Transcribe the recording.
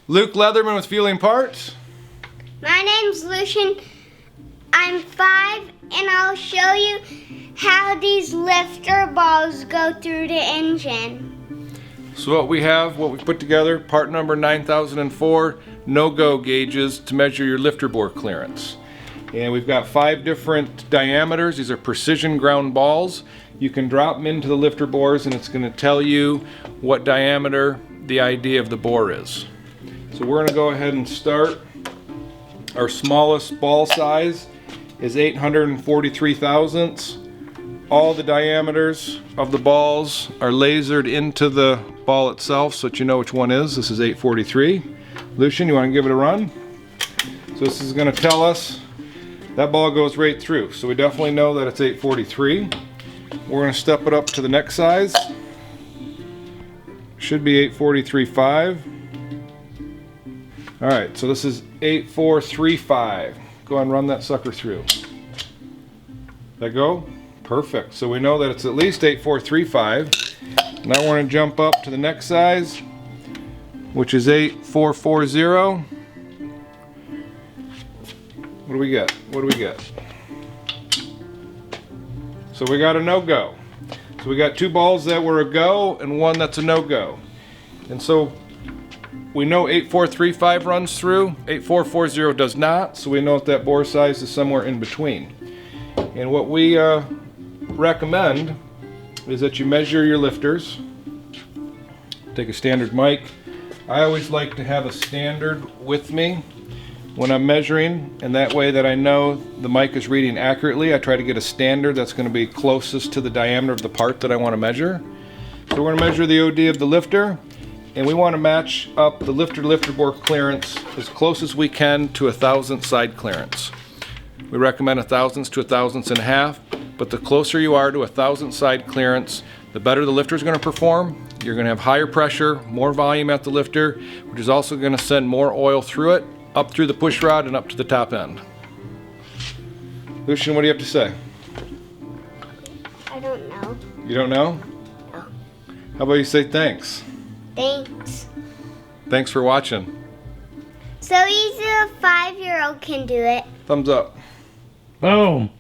Luke Leatherman with Feuling Parts. My name's Lucian. I'm 5 and I'll show you how these lifter balls go through the engine. So what we've put together, part number 9004, no-go gauges to measure your lifter bore clearance. And we've got 5 different diameters. These are precision ground balls. You can drop them into the lifter bores and it's going to tell you what diameter the idea of the bore is. So we're going to go ahead and start. Our smallest ball size is 843 thousandths. All the diameters of the balls are lasered into the ball itself so that you know which one is. This is 843. Lucian, you want to give it a run? So this is going to tell us that ball goes right through. So we definitely know that it's 843. We're going to step it up to the next size. Should be 843.5. Alright, so this is 8435. Go ahead and run that sucker through. That go? Perfect. So we know that it's at least 8435. Now we're going to jump up to the next size, which is 8440. What do we get? What do we get? So we got a no-go. So we got 2 balls that were a go and 1 that's a no-go. And so we know 8435 runs through, 8440 does not, so we know that bore size is somewhere in between. And what we recommend is that you measure your lifters. Take a standard mic. I always like to have a standard with me when I'm measuring, and that way that I know the mic is reading accurately. I try to get a standard that's going to be closest to the diameter of the part that I want to measure. So we're going to measure the OD of the lifter. And we want to match up the lifter bore clearance as close as we can to 1/1000th side clearance. We recommend 1/1000th to 1/1000th and a half, but the closer you are to 1/1000th side clearance, the better the lifter is going to perform. You're going to have higher pressure, more volume at the lifter, which is also going to send more oil through it, up through the push rod and up to the top end. Lucian, what do you have to say? I don't know. You don't know? No. How about you say thanks? Thanks. Thanks for watching. So easy a 5-year-old can do it. Thumbs up. Boom.